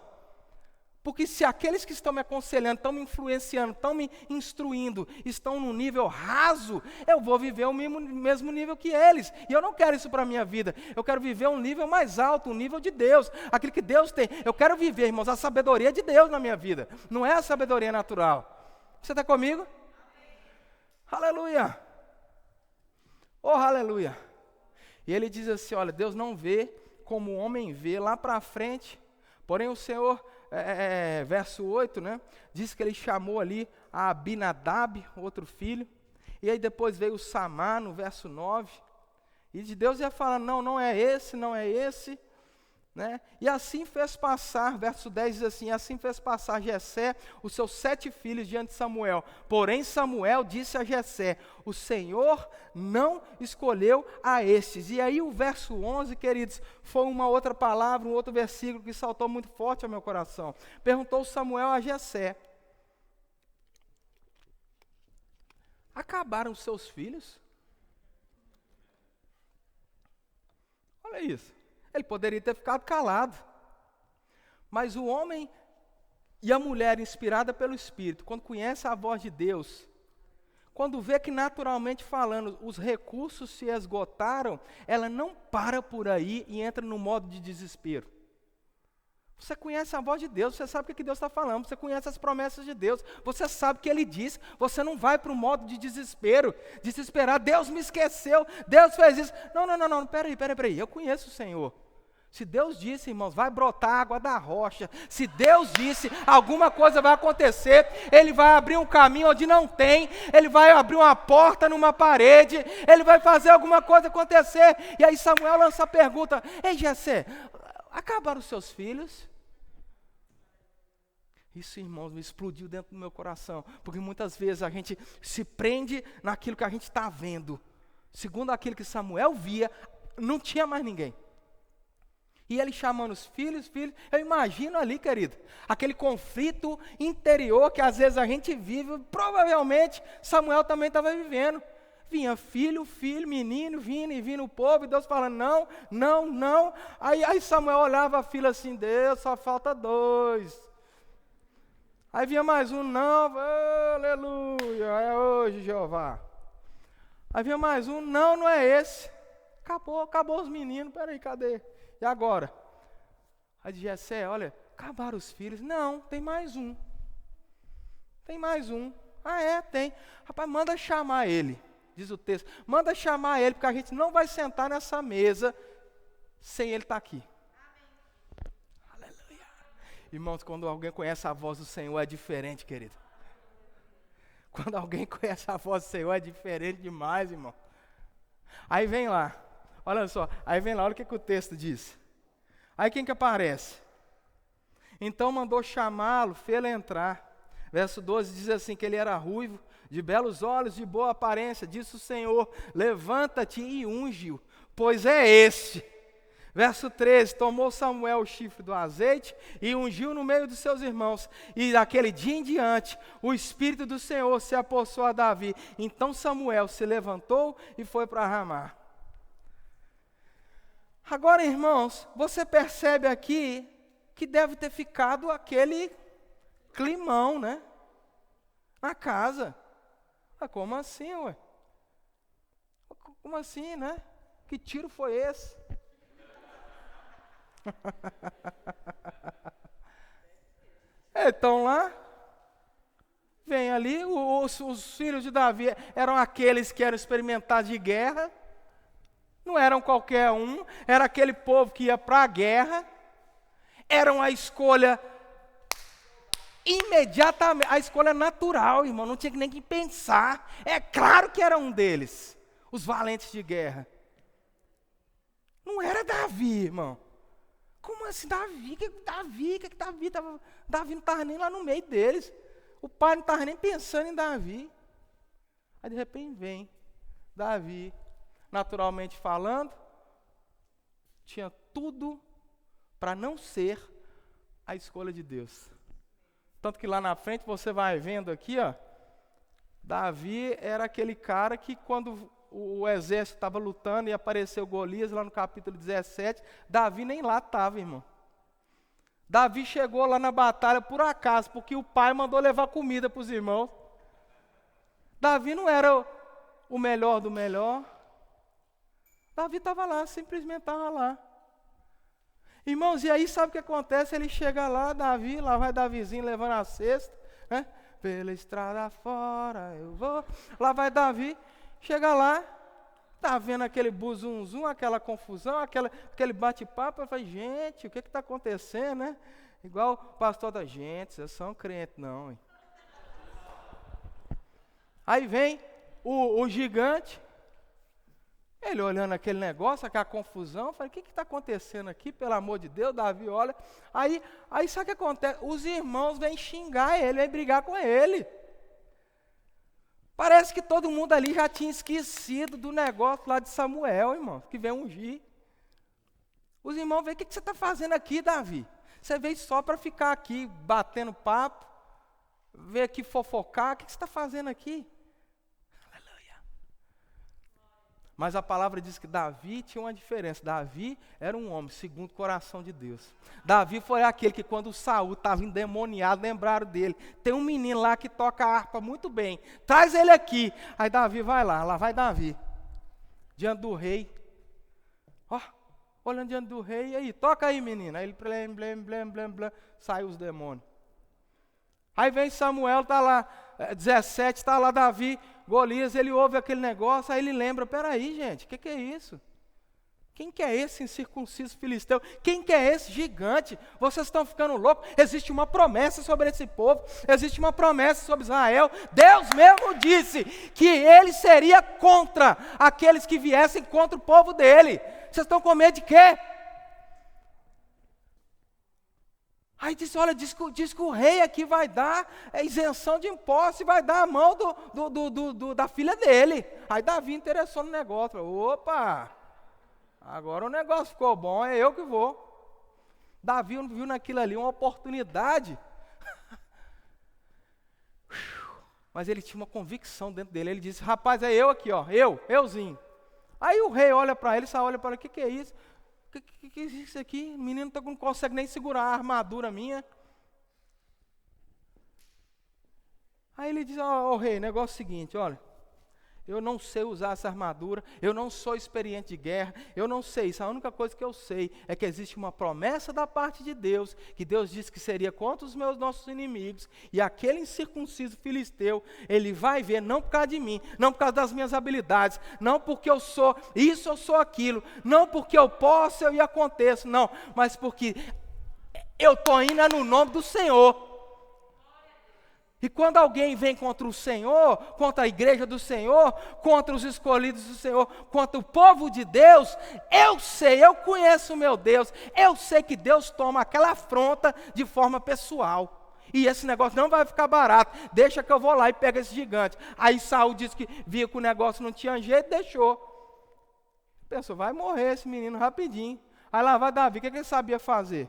Porque se aqueles que estão me aconselhando, estão me influenciando, estão me instruindo, estão num nível raso, eu vou viver o mesmo nível que eles. E eu não quero isso para a minha vida. Eu quero viver um nível mais alto, um nível de Deus. Aquilo que Deus tem. Eu quero viver, irmãos, a sabedoria de Deus na minha vida. Não é a sabedoria natural. Você está comigo? Aleluia. Oh, aleluia. E ele diz assim, olha, Deus não vê como o homem vê lá para frente. Porém o Senhor... verso 8, né? Diz que ele chamou ali a Abinadab, outro filho, e aí depois veio o Samar no verso 9, e de Deus ia falando, não é esse, não é esse, né? E assim fez passar, verso 10 diz assim, assim fez passar Jessé os seus 7 filhos diante de Samuel, porém Samuel disse a Jessé, o Senhor não escolheu a estes. E aí o verso 11, queridos, foi uma outra palavra, um outro versículo que saltou muito forte ao meu coração. Perguntou Samuel a Jessé, acabaram os seus filhos? Olha isso. Ele poderia ter ficado calado. Mas o homem e a mulher inspirada pelo Espírito, quando conhece a voz de Deus, quando vê que naturalmente falando os recursos se esgotaram, ela não para por aí e entra no modo de desespero. Você conhece a voz de Deus, você sabe o que Deus está falando, você conhece as promessas de Deus, você sabe o que Ele diz, você não vai para o modo de desespero, desesperar, Deus me esqueceu, Deus fez isso. Não, peraí, eu conheço o Senhor. Se Deus disse, irmãos, vai brotar água da rocha, se Deus disse, alguma coisa vai acontecer, Ele vai abrir um caminho onde não tem, Ele vai abrir uma porta numa parede, Ele vai fazer alguma coisa acontecer. E aí Samuel lança a pergunta, ei Jessé, acabaram os seus filhos? Isso, irmãos, me explodiu dentro do meu coração, porque muitas vezes a gente se prende naquilo que a gente está vendo. Segundo aquilo que Samuel via, não tinha mais ninguém. E ele chamando os filhos, eu imagino ali, querido, aquele conflito interior que às vezes a gente vive, provavelmente Samuel também estava vivendo. Vinha filho, menino, vindo o povo, e Deus falando, não. Aí Samuel olhava a filha assim, Deus, só falta 2. Aí vinha mais um, não, aleluia, é hoje, Jeová. Aí vinha mais um, não é esse. Acabou os meninos, peraí, cadê? E agora? Aí diz Jessé, olha, acabaram os filhos. Não, tem mais um. Ah, tem. Rapaz, manda chamar ele, diz o texto. Manda chamar ele, porque a gente não vai sentar nessa mesa sem ele estar aqui. Irmãos, quando alguém conhece a voz do Senhor, é diferente, querido. Quando alguém conhece a voz do Senhor, é diferente demais, irmão. Aí vem lá, olha só, olha o que o texto diz. Aí quem que aparece? Então mandou chamá-lo, fê-lo entrar. Verso 12 diz assim, que ele era ruivo, de belos olhos, de boa aparência. Disse o Senhor, levanta-te e unge-o, pois é este. Verso 13, tomou Samuel o chifre do azeite e ungiu no meio dos seus irmãos. E daquele dia em diante, o Espírito do Senhor se apossou a Davi. Então Samuel se levantou e foi para Ramá. Agora, irmãos, você percebe aqui que deve ter ficado aquele climão, né? Na casa. Ah, como assim, ué? Como assim, né? Que tiro foi esse? Então lá, vem ali, os filhos de Davi eram aqueles que eram experimentados de guerra, não eram qualquer um, era aquele povo que ia para a guerra, eram a escolha imediatamente, a escolha natural, irmão, não tinha nem que pensar, é claro que era um deles, os valentes de guerra. Não era Davi, irmão. Como assim, Davi? Davi não estava nem lá no meio deles. O pai não estava nem pensando em Davi. Aí de repente vem Davi, naturalmente falando, tinha tudo para não ser a escolha de Deus. Tanto que lá na frente você vai vendo aqui, ó, Davi era aquele cara que quando o exército estava lutando e apareceu Golias lá no capítulo 17, Davi nem lá estava, irmão. Davi chegou lá na batalha por acaso, porque o pai mandou levar comida para os irmãos. Davi não era o melhor do melhor. Davi estava lá, simplesmente estava lá. Irmãos, e aí sabe o que acontece? Ele chega lá, Davi, lá vai Davizinho levando a cesta, né? Pela estrada fora eu vou. Lá vai Davi. Chega lá, tá vendo aquele buzunzum, aquela confusão, aquele bate-papo, eu falei, gente, o que está acontecendo, né? Igual o pastor da gente, vocês são crentes, não. Hein? Aí vem o gigante, ele olhando aquele negócio, aquela confusão, eu falei, o que está acontecendo aqui, pelo amor de Deus? Davi olha, aí sabe o que acontece? Os irmãos vêm xingar ele, vêm brigar com ele. Parece que todo mundo ali já tinha esquecido do negócio lá de Samuel, irmão, que veio ungir. Os irmãos veem, o que você está fazendo aqui, Davi? Você veio só para ficar aqui batendo papo, veio aqui fofocar, o que você está fazendo aqui? Aleluia. Mas a palavra diz que Davi tinha uma diferença. Davi era um homem segundo o coração de Deus. Davi foi aquele que quando Saul estava endemoniado, lembraram dele. Tem um menino lá que toca harpa muito bem. Traz ele aqui. Aí Davi vai lá vai Davi. Diante do rei. Ó, olhando diante do rei, e aí, toca aí, menino. Aí ele, blém, sai os demônios. Aí vem Samuel, está lá, 17, está lá Davi, Golias, ele ouve aquele negócio, aí ele lembra, peraí, gente, o que é isso? Quem que é esse incircunciso filisteu? Quem que é esse gigante? Vocês estão ficando loucos? Existe uma promessa sobre esse povo, existe uma promessa sobre Israel. Deus mesmo disse que ele seria contra aqueles que viessem contra o povo dele. Vocês estão com medo de quê? Aí disse, olha, diz que o rei aqui vai dar isenção de impostos e vai dar a mão da filha dele. Aí Davi interessou no negócio, falou, opa, agora o negócio ficou bom, é eu que vou. Davi viu naquilo ali uma oportunidade, mas ele tinha uma convicção dentro dele, ele disse, rapaz, é eu aqui, ó, euzinho. Aí o rei olha para ele, olha para ele, o que é isso? O que é isso aqui? O menino não consegue nem segurar a armadura minha. Aí ele diz, ó rei, negócio é o seguinte, olha, eu não sei usar essa armadura, eu não sou experiente de guerra, eu não sei isso, a única coisa que eu sei é que existe uma promessa da parte de Deus, que Deus disse que seria contra os nossos inimigos, e aquele incircunciso filisteu, ele vai ver, não por causa de mim, não por causa das minhas habilidades, não porque eu sou isso, eu sou aquilo, não porque eu posso, eu e aconteço, não, mas porque eu estou indo no nome do Senhor. E quando alguém vem contra o Senhor, contra a igreja do Senhor, contra os escolhidos do Senhor, contra o povo de Deus, eu sei, eu conheço o meu Deus, eu sei que Deus toma aquela afronta de forma pessoal. E esse negócio não vai ficar barato, deixa que eu vou lá e pego esse gigante. Aí Saul disse que via que o negócio não tinha jeito, deixou. Pensou, vai morrer esse menino rapidinho. Aí lá vai Davi, o que ele sabia fazer?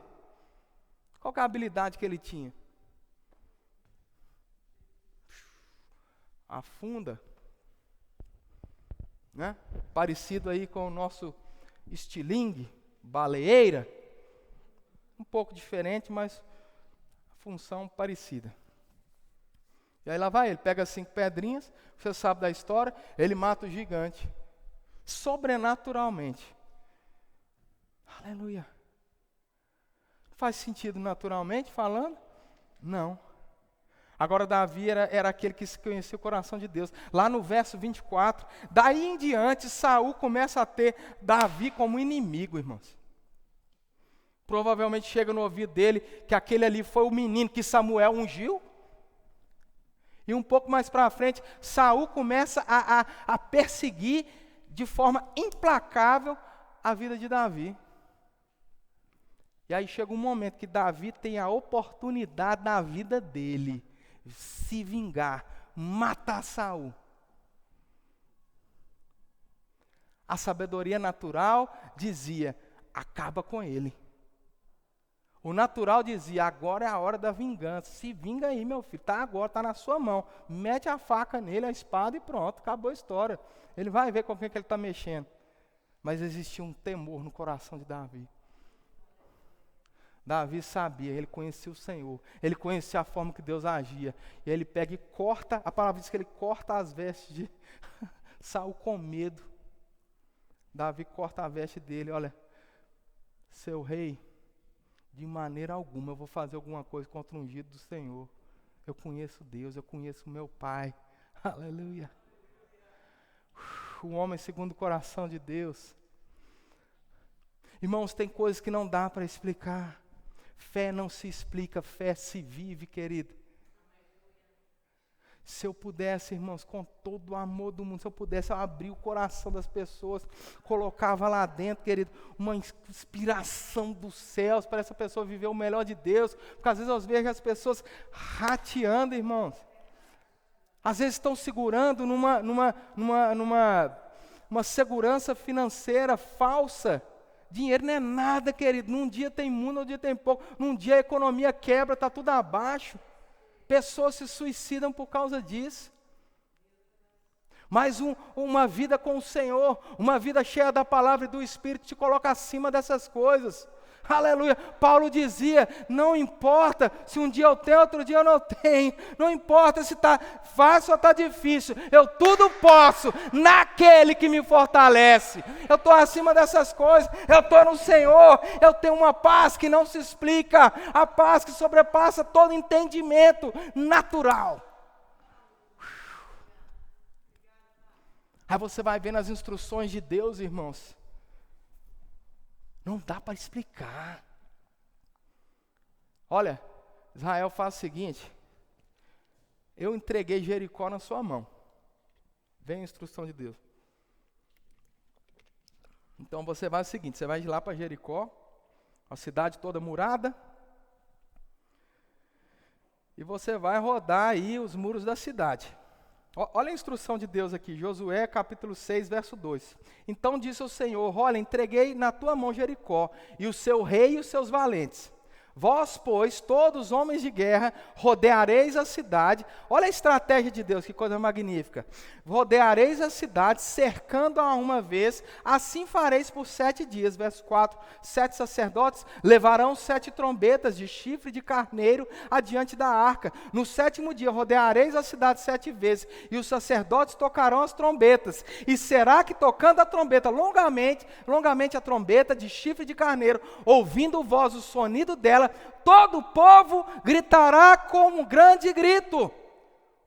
Qual que é a habilidade que ele tinha? Afunda, né? Parecido aí com o nosso estilingue, baleeira, um pouco diferente, mas função parecida. E aí lá vai ele, pega 5 pedrinhas, você sabe da história, ele mata o gigante, sobrenaturalmente. Aleluia. Faz sentido naturalmente falando? Não. Agora Davi era aquele que conhecia o coração de Deus. Lá no verso 24, daí em diante Saul começa a ter Davi como inimigo, irmãos. Provavelmente chega no ouvido dele que aquele ali foi o menino que Samuel ungiu. E um pouco mais para frente, Saul começa a perseguir de forma implacável a vida de Davi. E aí chega um momento que Davi tem a oportunidade na vida dele se vingar, matar Saul. A sabedoria natural dizia, acaba com ele. O natural dizia, agora é a hora da vingança. Se vinga aí, meu filho, tá agora, tá na sua mão. Mete a faca nele, a espada e pronto, acabou a história. Ele vai ver com quem que ele está mexendo. Mas existia um temor no coração de Davi. Davi sabia, ele conhecia o Senhor, ele conhecia a forma que Deus agia, e ele pega e corta, a palavra diz que ele corta as vestes de Saul com medo. Davi corta a veste dele, olha, seu rei, de maneira alguma eu vou fazer alguma coisa contra o ungido do Senhor. Eu conheço Deus, eu conheço o meu Pai, aleluia. O homem segundo o coração de Deus. Irmãos, tem coisas que não dá para explicar. Fé não se explica, fé se vive, querido. Se eu pudesse, irmãos, com todo o amor do mundo, se eu pudesse, eu abrir o coração das pessoas, colocava lá dentro, querido, uma inspiração dos céus para essa pessoa viver o melhor de Deus, porque às vezes eu vejo as pessoas rateando, irmãos. Às vezes estão segurando numa segurança financeira falsa. Dinheiro não é nada, querido. Num dia tem muito, num dia tem pouco. Num dia a economia quebra, está tudo abaixo. Pessoas se suicidam por causa disso. Mas uma vida com o Senhor, uma vida cheia da palavra e do Espírito te coloca acima dessas coisas. Aleluia. Paulo dizia, não importa se um dia eu tenho, outro dia eu não tenho. Não importa se está fácil ou está difícil. Eu tudo posso naquele que me fortalece. Eu estou acima dessas coisas. Eu estou no Senhor. Eu tenho uma paz que não se explica. A paz que sobrepassa todo entendimento natural. Aí você vai vendo as instruções de Deus, irmãos. Não dá para explicar. Olha, Israel faz o seguinte. Eu entreguei Jericó na sua mão. Vem a instrução de Deus. Então você vai o seguinte, você vai de lá para Jericó, a cidade toda murada, e você vai rodar aí os muros da cidade. Olha a instrução de Deus aqui, Josué capítulo 6, verso 2. Então disse o Senhor, olha, entreguei na tua mão Jericó, e o seu rei e os seus valentes. Vós, pois, todos homens de guerra, rodeareis a cidade. Olha a estratégia de Deus, que coisa magnífica. Rodeareis a cidade, cercando-a uma vez, assim fareis por 7 dias. Verso 4, 7 sacerdotes levarão 7 trombetas de chifre de carneiro adiante da arca. No 7º dia rodeareis a cidade 7 vezes, e os sacerdotes tocarão as trombetas. E será que tocando a trombeta longamente a trombeta de chifre de carneiro, ouvindo vós o sonido dela, todo o povo gritará com um grande grito.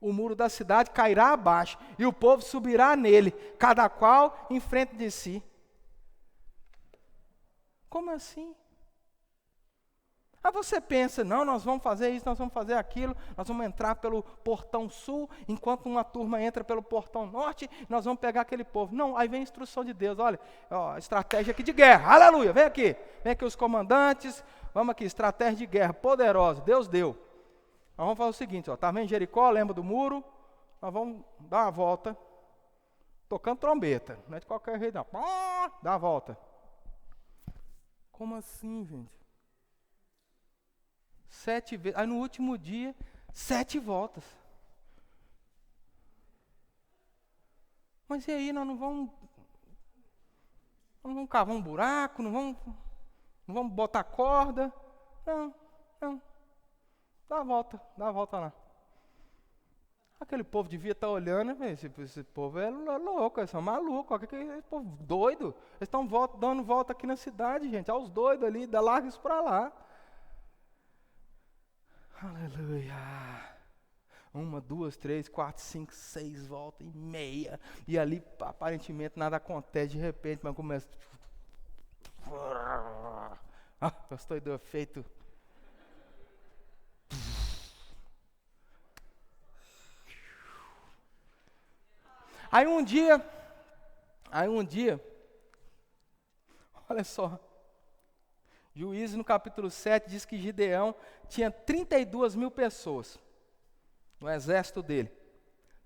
O muro da cidade cairá abaixo, e o povo subirá nele, cada qual em frente de si. Como assim? Aí você pensa, não, nós vamos fazer isso, nós vamos fazer aquilo, nós vamos entrar pelo portão sul, enquanto uma turma entra pelo portão norte, nós vamos pegar aquele povo. Não, aí vem a instrução de Deus, olha, ó, estratégia aqui de guerra, aleluia, vem aqui os comandantes, vamos aqui, estratégia de guerra, poderosa, Deus deu. Nós vamos fazer o seguinte, ó, tá vendo Jericó, lembra do muro? Nós vamos dar uma volta, tocando trombeta, não é de qualquer jeito não, dá a volta. Como assim, gente? 7 vezes, aí no último dia, 7 voltas. Mas e aí, nós não vamos cavar um buraco, não vamos botar corda? Não, dá a volta lá. Aquele povo devia estar olhando, esse povo é louco, eles são malucos, esse povo doido. Eles estão dando volta aqui na cidade, gente, olha os doidos ali, larga isso para lá. Aleluia. 1, 2, 3, 4, 5, 6 voltas e meia. E ali aparentemente nada acontece, de repente, mas começa. Gostou do efeito? Aí um dia, olha só, Juízes no capítulo 7 diz que Gideão tinha 32 mil pessoas no exército dele.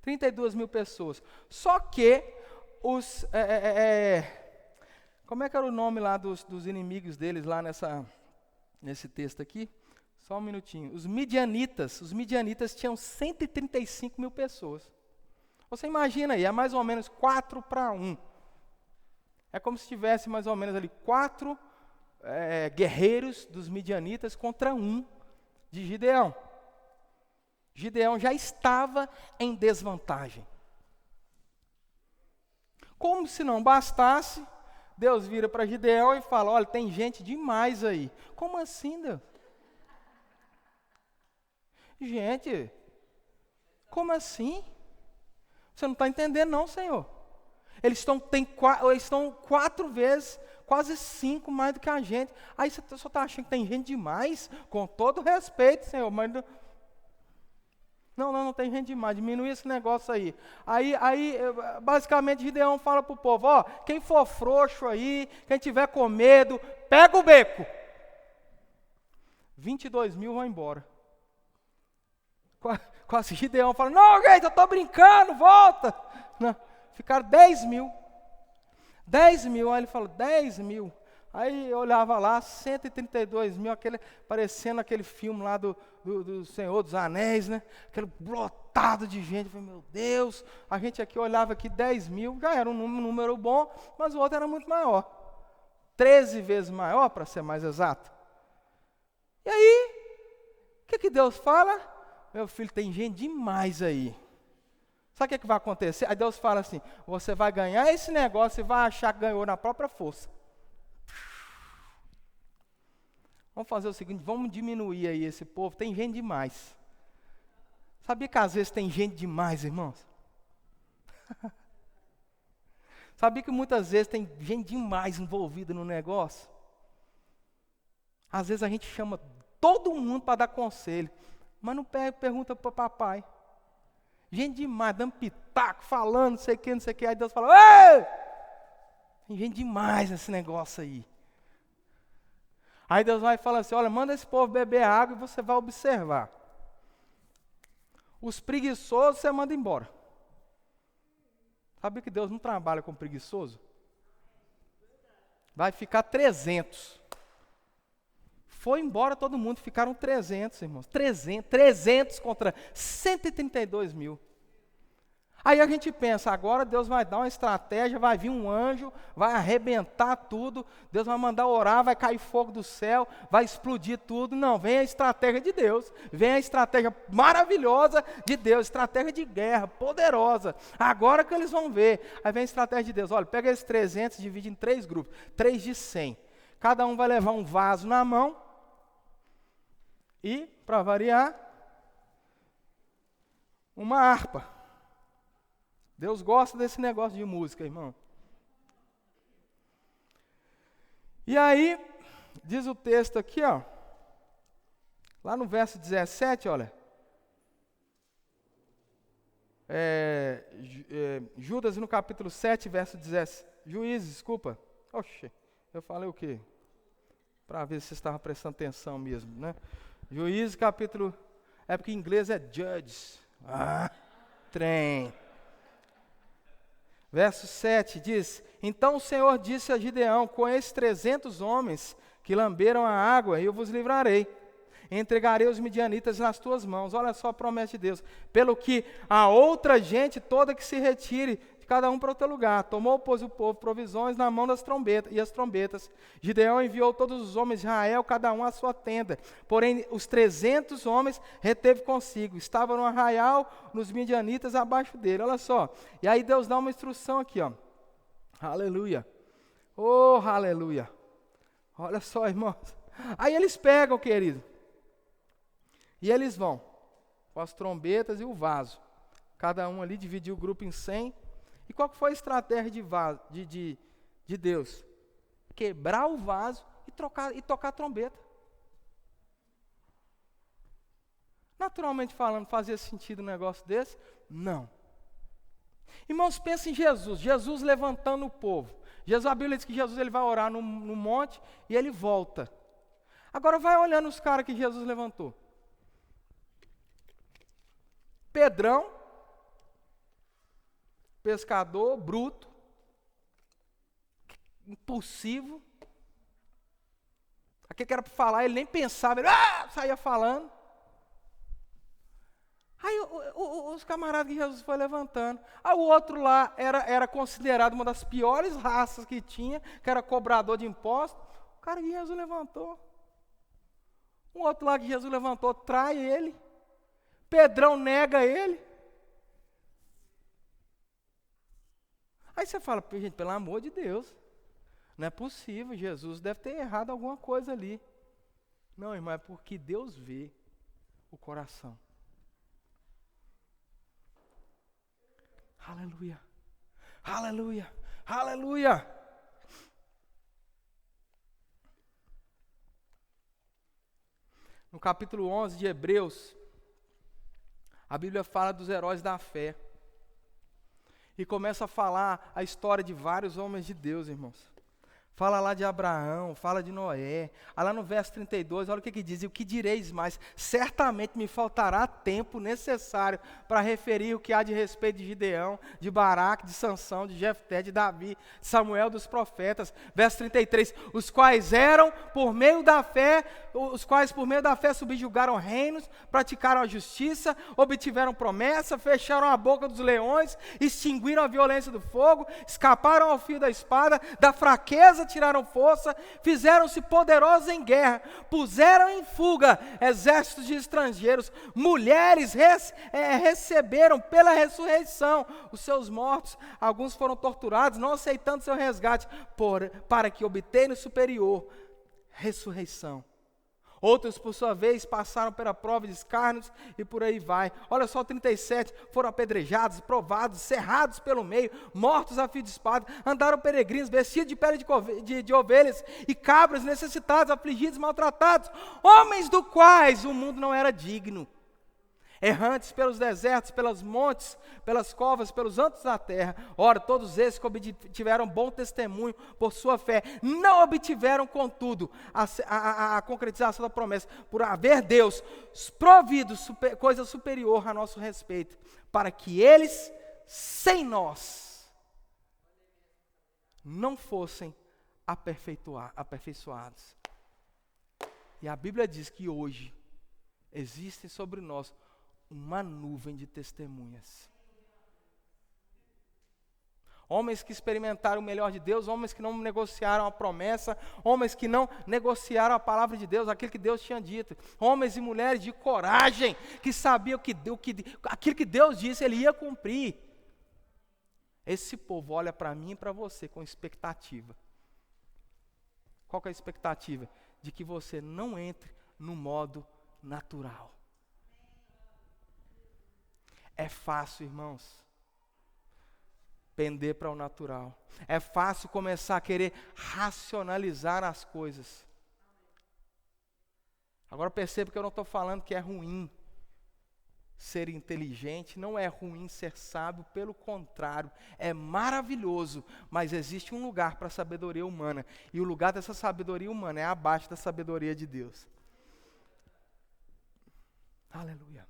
32 mil pessoas. Só que como é que era o nome lá dos inimigos deles lá nesse texto aqui? Só um minutinho. Os midianitas tinham 135 mil pessoas. Você imagina aí, é mais ou menos 4-1. É como se tivesse mais ou menos ali 4 guerreiros dos midianitas contra 1 de Gideão. Gideão já estava em desvantagem. Como se não bastasse, Deus vira para Gideão e fala, olha, tem gente demais aí. Como assim, Deus? Gente, como assim? Você não está entendendo não, Senhor. Eles estão 4 vezes, quase 5 mais do que a gente. Aí você só está achando que tem gente demais? Com todo respeito, Senhor, mas não tem gente demais, diminui esse negócio aí. Aí basicamente, Gideão fala para o povo, ó, quem for frouxo aí, quem tiver com medo, pega o beco. 22 mil vão embora. Quase Gideão fala, não, gente, eu estou brincando, volta. Não, ficaram 10 mil. 10 mil, aí ele falou, 10 mil. Aí eu olhava lá, 132 mil, parecendo aquele filme lá do Senhor dos Anéis, né? Aquele lotado de gente. Eu falei, meu Deus, a gente aqui olhava aqui 10 mil, já era um número bom, mas o outro era muito maior. 13 vezes maior, para ser mais exato. E aí, o que Deus fala? Meu filho, tem gente demais aí. Sabe o que vai acontecer? Aí Deus fala assim, você vai ganhar esse negócio e vai achar que ganhou na própria força. Vamos fazer o seguinte, vamos diminuir aí esse povo, tem gente demais. Sabia que às vezes tem gente demais, irmãos? Sabia que muitas vezes tem gente demais envolvida no negócio? Às vezes a gente chama todo mundo para dar conselho, mas não pergunta para o papai. Gente demais, dando pitaco, falando, não sei o que, aí Deus fala, ei! Tem gente demais nesse negócio aí. Aí Deus vai falar assim, olha, manda esse povo beber água e você vai observar. Os preguiçosos você manda embora. Sabia que Deus não trabalha com preguiçoso? Vai ficar 300. Foi embora todo mundo, ficaram 300, irmãos. 300 contra 132 mil. Aí a gente pensa, agora Deus vai dar uma estratégia, vai vir um anjo, vai arrebentar tudo, Deus vai mandar orar, vai cair fogo do céu, vai explodir tudo. Não, vem a estratégia de Deus, vem a estratégia maravilhosa de Deus, estratégia de guerra, poderosa. Agora que eles vão ver, aí vem a estratégia de Deus. Olha, pega esses 300 e divide em 3 grupos, 3 de 100. Cada um vai levar um vaso na mão e, para variar, uma harpa. Deus gosta desse negócio de música, irmão. E aí, diz o texto aqui, ó. Lá no verso 17, olha. Judas no capítulo 7, verso 17. Juízes, desculpa. Oxe, eu falei o quê? Para ver se você estava prestando atenção mesmo, né? Juízes capítulo... É porque em inglês é Judges. Trem. Verso 7 diz: Então o Senhor disse a Gideão: Com esses 300 homens que lamberam a água, eu vos livrarei. Entregarei os midianitas nas tuas mãos. Olha só a promessa de Deus. Pelo que a outra gente toda que se retire, cada um para outro lugar. Tomou, pois, o povo provisões na mão das trombetas e as trombetas. Gideão enviou todos os homens de Israel, cada um à sua tenda. Porém, os 300 homens reteve consigo. Estavam no arraial, nos midianitas abaixo dele. Olha só. E aí Deus dá uma instrução aqui, ó. Aleluia. Oh, aleluia. Olha só, irmãos. Aí eles pegam, querido. E eles vão com as trombetas e o vaso. Cada um ali dividiu o grupo em 100. E qual que foi a estratégia de Deus? Quebrar o vaso e tocar a trombeta. Naturalmente falando, fazia sentido um negócio desse? Não. Irmãos, pensem em Jesus. Jesus levantando o povo. A Bíblia diz que Jesus ele vai orar no monte e ele volta. Agora vai olhando os caras que Jesus levantou. Pedrão, pescador, bruto, impulsivo. Aquele que era para falar, ele nem pensava, ele saía falando. Aí os camaradas que Jesus foi levantando. Aí o outro lá era considerado uma das piores raças que tinha, que era cobrador de impostos. O cara que Jesus levantou. Um outro lá que Jesus levantou trai ele. Pedrão nega ele. Aí você fala, gente, pelo amor de Deus, não é possível, Jesus deve ter errado alguma coisa ali. Não, irmão, é porque Deus vê o coração. Aleluia, aleluia, aleluia. No capítulo 11 de Hebreus, a Bíblia fala dos heróis da fé. E começa a falar a história de vários homens de Deus, irmãos. Fala lá de Abraão, fala de Noé. Aí lá no verso 32, olha o que diz. E o que direis mais? Certamente me faltará tempo necessário para referir o que há de respeito de Gideão, de Baraque, de Sansão, de Jefté, de Davi, de Samuel, dos profetas. Verso 33, os quais por meio da fé subjugaram reinos, praticaram a justiça, obtiveram promessa, fecharam a boca dos leões, extinguiram a violência do fogo, escaparam ao fio da espada, da fraqueza tiraram força, fizeram-se poderosos em guerra, puseram em fuga exércitos de estrangeiros, mulheres receberam pela ressurreição os seus mortos, alguns foram torturados, não aceitando seu resgate, para que obtenham superior ressurreição. Outros, por sua vez, passaram pela prova de escárnios e por aí vai. Olha só o 37, foram apedrejados, provados, cerrados pelo meio, mortos a fio de espada, andaram peregrinos, vestidos de pele de ovelhas e cabras, necessitados, afligidos, maltratados, homens do quais o mundo não era digno. Errantes pelos desertos, pelos montes, pelas covas, pelos antros da terra. Ora, todos esses que obtiveram bom testemunho por sua fé, não obtiveram, contudo, a concretização da promessa, por haver Deus provido coisa superior a nosso respeito, para que eles, sem nós, não fossem aperfeiçoados. E a Bíblia diz que hoje existe sobre nós uma nuvem de testemunhas. Homens que experimentaram o melhor de Deus, homens que não negociaram a promessa, homens que não negociaram a palavra de Deus, aquilo que Deus tinha dito. Homens e mulheres de coragem, que sabiam aquilo que Deus disse, Ele ia cumprir. Esse povo olha para mim e para você com expectativa. Qual que é a expectativa? De que você não entre no modo natural. É fácil, irmãos, pender para o natural. É fácil começar a querer racionalizar as coisas. Agora perceba que eu não estou falando que é ruim ser inteligente, não é ruim ser sábio, pelo contrário, é maravilhoso, mas existe um lugar para a sabedoria humana, e o lugar dessa sabedoria humana é abaixo da sabedoria de Deus. Aleluia.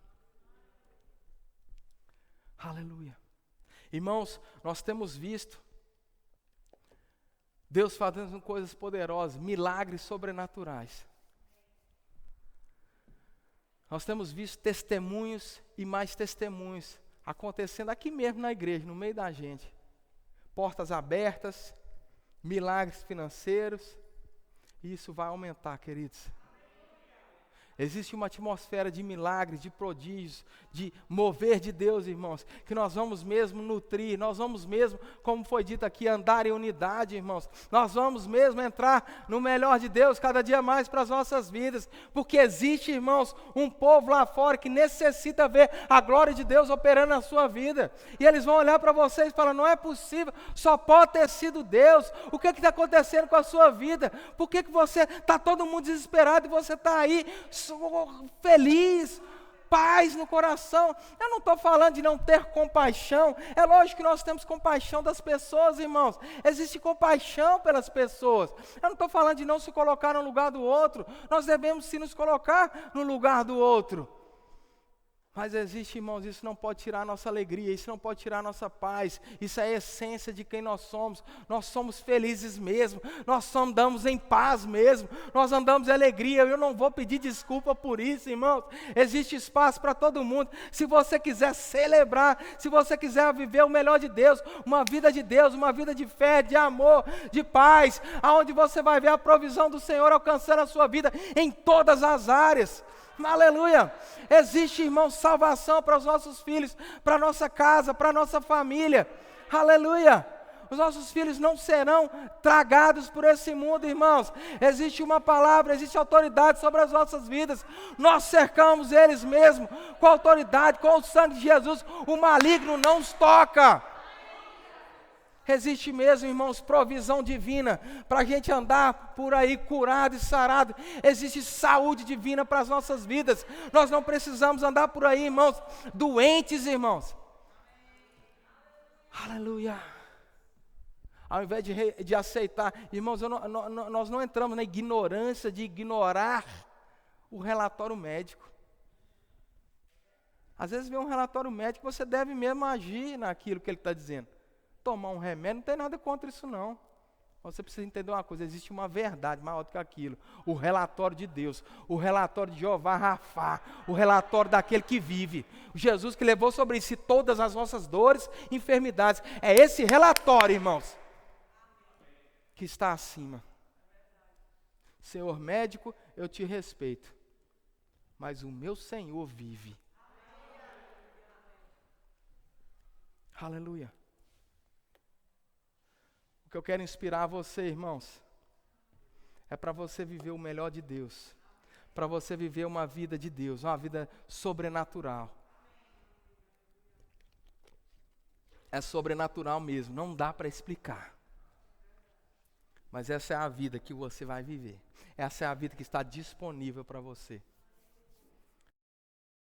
Aleluia. Irmãos, nós temos visto Deus fazendo coisas poderosas, milagres sobrenaturais. Nós temos visto testemunhos e mais testemunhos acontecendo aqui mesmo na igreja, no meio da gente. Portas abertas, milagres financeiros, e isso vai aumentar, queridos. Existe uma atmosfera de milagres, de prodígios, de mover de Deus, irmãos, que nós vamos mesmo nutrir, nós vamos mesmo, como foi dito aqui, andar em unidade, irmãos. Nós vamos mesmo entrar no melhor de Deus cada dia mais para as nossas vidas, porque existe, irmãos, um povo lá fora que necessita ver a glória de Deus operando na sua vida. E eles vão olhar para vocês e falar, não é possível, só pode ter sido Deus. O que está acontecendo com a sua vida? Por que você está todo mundo desesperado e você está aí feliz, paz no coração? Eu não estou falando de não ter compaixão. É lógico que nós temos compaixão das pessoas, irmãos. Existe compaixão pelas pessoas. Eu não estou falando de não se colocar no lugar do outro. Nós devemos sim nos colocar no lugar do outro. Mas existe, irmãos, isso não pode tirar a nossa alegria, isso não pode tirar a nossa paz, isso é a essência de quem nós somos felizes mesmo, nós andamos em paz mesmo, nós andamos em alegria. Eu não vou pedir desculpa por isso, irmãos, existe espaço para todo mundo. Se você quiser celebrar, se você quiser viver o melhor de Deus, uma vida de fé, de amor, de paz, aonde você vai ver a provisão do Senhor alcançando a sua vida em todas as áreas. Aleluia. Existe, irmão, salvação para os nossos filhos, para a nossa casa, para a nossa família. Aleluia. Os nossos filhos não serão tragados por esse mundo, irmãos. Existe uma palavra, existe autoridade sobre as nossas vidas. Nós cercamos eles mesmo com autoridade, com o sangue de Jesus. O maligno não os toca. Existe mesmo, irmãos, provisão divina para a gente andar por aí curado e sarado. Existe saúde divina para as nossas vidas. Nós não precisamos andar por aí, irmãos, doentes, irmãos. Aleluia. Ao invés de aceitar, irmãos, nós não entramos na ignorância de ignorar o relatório médico. Às vezes vem um relatório médico, você deve mesmo agir naquilo que ele está dizendo. Tomar um remédio, não tem nada contra isso não. Você precisa entender uma coisa, existe uma verdade maior do que aquilo. O relatório de Deus, o relatório de Jeová Rafá, o relatório daquele que vive. Jesus que levou sobre si todas as nossas dores e enfermidades. É esse relatório, irmãos, que está acima. Senhor médico, eu te respeito, mas o meu Senhor vive. Aleluia. O que eu quero inspirar você, irmãos, é para você viver o melhor de Deus, para você viver uma vida de Deus, uma vida sobrenatural. É sobrenatural mesmo, não dá para explicar. Mas essa é a vida que você vai viver, essa é a vida que está disponível para você.